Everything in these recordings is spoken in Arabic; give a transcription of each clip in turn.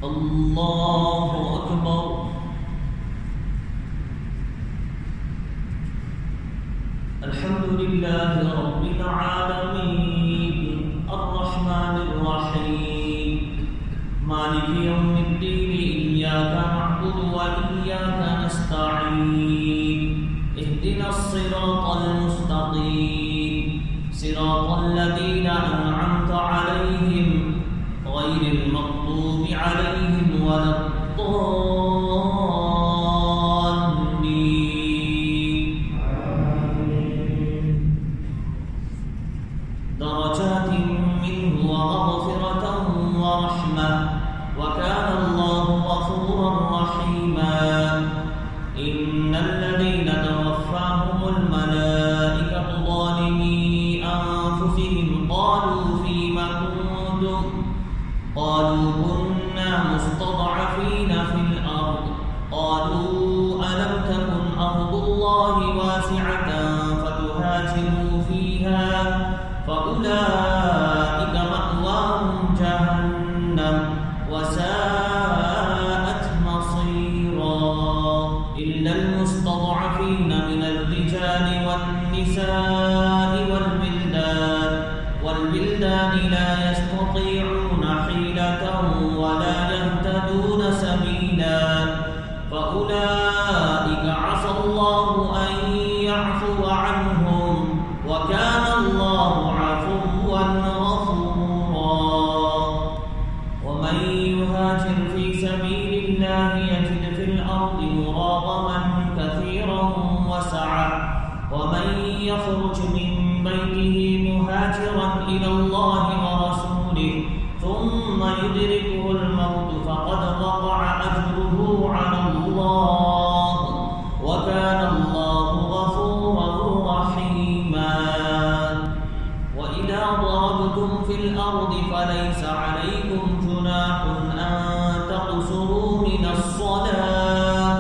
الله أكبر. الحمد لله رب العالمين الرحمن الرحيم مالك يوم الدين إياك نعبد وإياك نستعين اهدنا الصراط المستقيم صراط الذين أنعمت عليهم غير المغضوب عليهم ولا الضالين. درجات منه ومغفرة ورحمة وكان الله غفورا رحيما. إن الذين توفاهم الملائكة ظالمي أنفسهم قالوا فيم كنتم قالوا كنا مستضعفين في الأرض قالوا ألم تكن أرض الله واسعة فتهاجروا فيها فأولئك مأواهم جهنم وساءت مصيرا. إلا المستضعفين من الرجال والنساء والبلدان لا يستطيعون حيلة ولا يهتدون سبيلا فأولئك عسى الله أن يعفو عنهم وكان الله عفوا غفورا. ومن يهاجر في سبيل الله يجد في الأرض مراغما كثيرا وسعة ومن يخرج من بيته مهاجرا إلى الله ورسوله ثم يدركه الموت فقد وقع أجره على الله وكان الله غفورا رحيما. وإذا ضربتم في الأرض فليس عليكم جناح أن تقصروا من الصلاة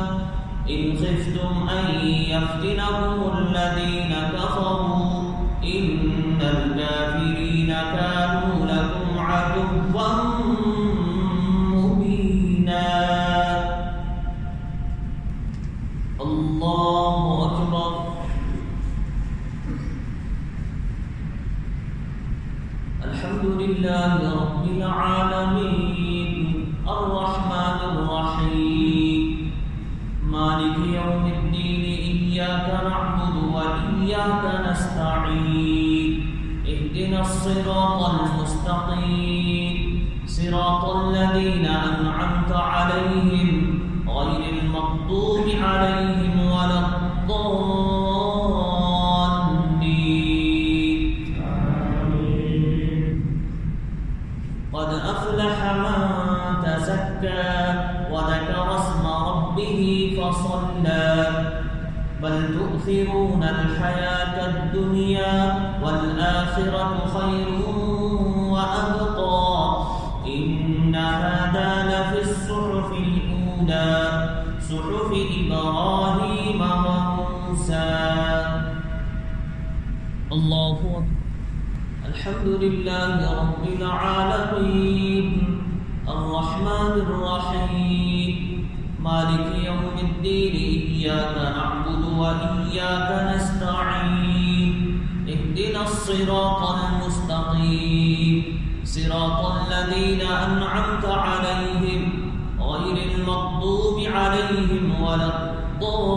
إن خفتم أن يفتنكم الذين كفروا إن الكافرين كانوا لكم عدوا مبينا. الله أكبر. الحمد لله رب العالمين الرحمن الرحيم مالك يوم الدين إياك نعبد وإياك نستعين اهدنا الصراط المستقيم صراط الذين أنعمت عليهم غير المغضوب عليهم ولا الضالين. قد أفلح من تزكى وذكر اسم ربه فصلى بل تؤثرون الحياة الدنيا والآخرة خير وأبقى إن هذا لفي الصحف الأولى صحف إبراهيم وموسى. الله أكبر. الحمد لله رب العالمين الرحمن الرحيم مالك يوم الدين إياك نعبد وإياك نستعين اهدنا الصراط المستقيم صراط الذين أنعمت عليهم غير المغضوب عليهم ولا الضالين.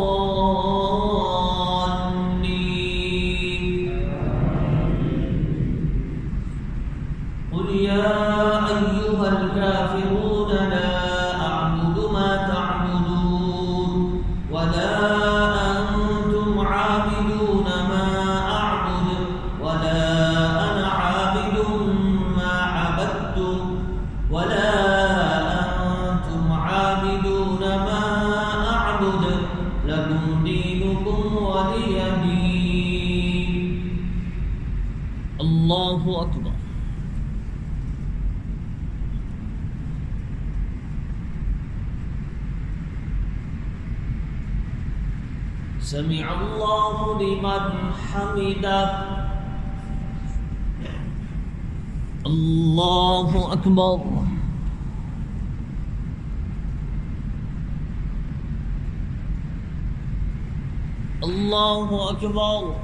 قل يا أيها الكافرون لا أعبد ما تعبدون ولا أنتم عابدون ما أعبد ولا أنا عابد ما عبدتم ولا أنتم عابدون ما أعبد لكم دينكم ولي دين. الله أكبر. سمع الله لمن حمده. الله أكبر. الله أكبر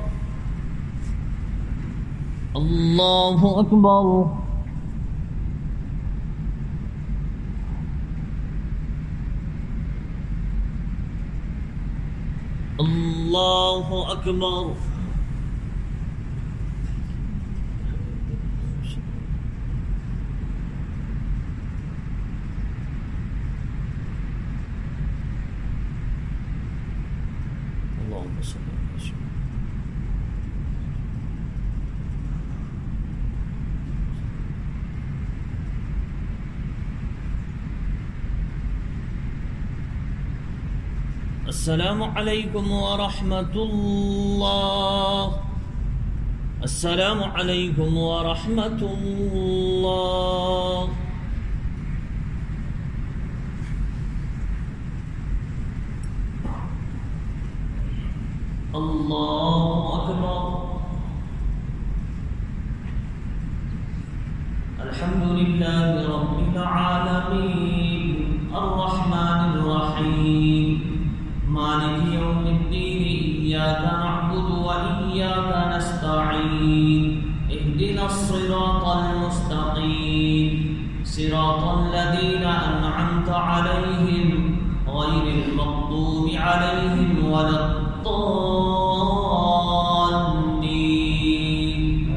الله أكبر الله أكبر اللهم صل على سيدنا السلام عليكم ورحمة الله السلام عليكم ورحمة الله الله أكبر الحمد لله رب العالمين الرحمن الرحيم مالك يوم الدين إياك نعبد وإياك نستعين اهدنا الصراط المستقيم صراط الذين أنعمت عليهم غير المغضوب عليهم ولا الضالين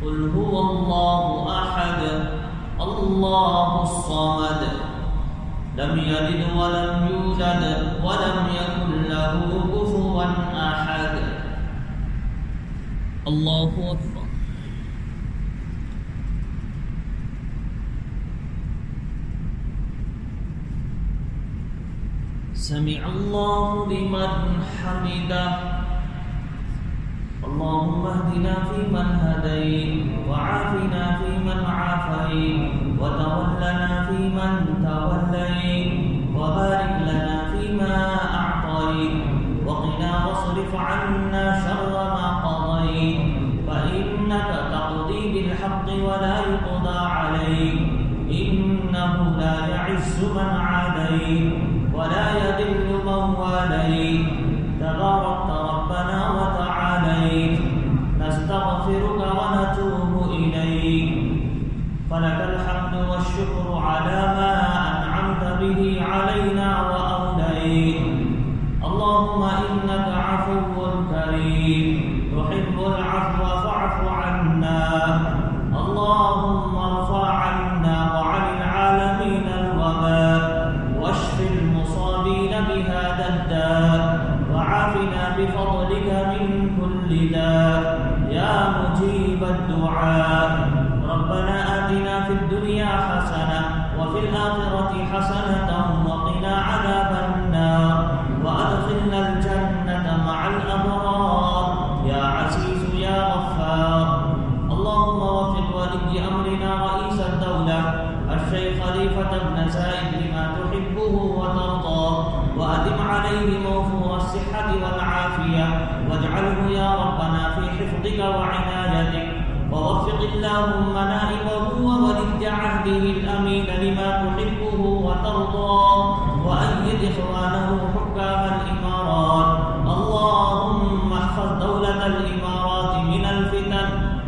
قل هو الله أحد الله الصمد لم يلد ولم يولد ولم يكن له كفوا أحد الله أكبر سمع الله لمن حمده اللهم اهدنا فيمن هديت وعافنا فيمن عافيت وتولنا فيمن توليت وبارك لنا فيما أعطيت وقنا واصرف عنا شر ما قضيت فإنك تقضي بالحق ولا يقضى عليك إنه لا يعز من عاديت ولا يذل من واليت تباركت ربنا وتعاليت نستغفرك ونتوب إليك فلك الحمد والشكر على ما أنعمت به علينا وأوليت اللهم إنك عفو كريم تحب العفو فاعف عنا اللهم ارفع عنا وعن العالمين الوباء واشف المصابين بهذا الداء وعافنا بفضلك من كل داء يا مجيب الدعاء ربنا آتنا في الدنيا حسنة وفي الآخرة حسنة وقنا عذاب النار وأدخلنا الجنة مع الأبرار يا عزيز يا غفار اللهم وفق ولي أمرنا رئيس الدولة الشيخ خليفة بن زايد لما تحبه وترضاه وأدم عليه موفور الصحة والعافية واجعله يا ربنا في حفظك وعنايتك ووفق اللهم نائبه وولي عهده الأمين لما تحبه وترضاه وأيد إخوانه حكام الإمارات اللهم احفظ دولة الإمارات من الفتن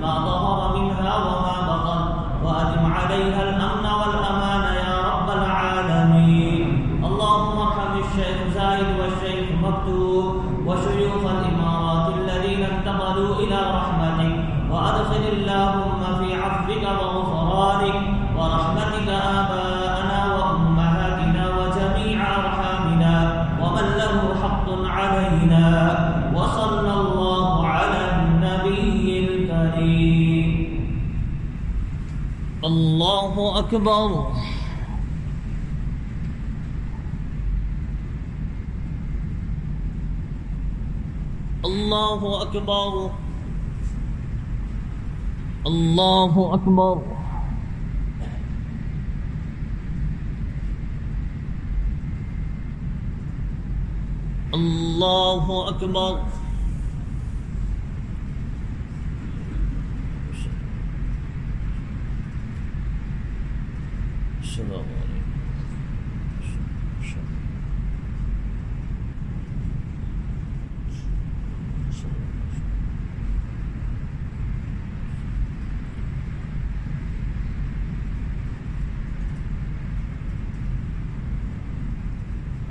ما ظهر منها وما بطن وأدم عليها الأمن والأمان يا رب العالمين اللهم ارحم الشيخ زايد والشيخ مكتوب وشيوخ الإمارات الذين انتقلوا إلى رحمتك وأدخل اللهم في عفوك وغفرانك ورحمتك آباءنا وأمهاتنا وجميع أرحامنا ومن له حق علينا وصلى الله على النبي الكريم الله أكبر الله أكبر الله أكبر الله أكبر السلام عليكم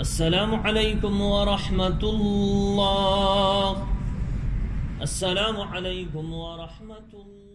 السلام عليكم ورحمة الله. السلام عليكم ورحمة الله.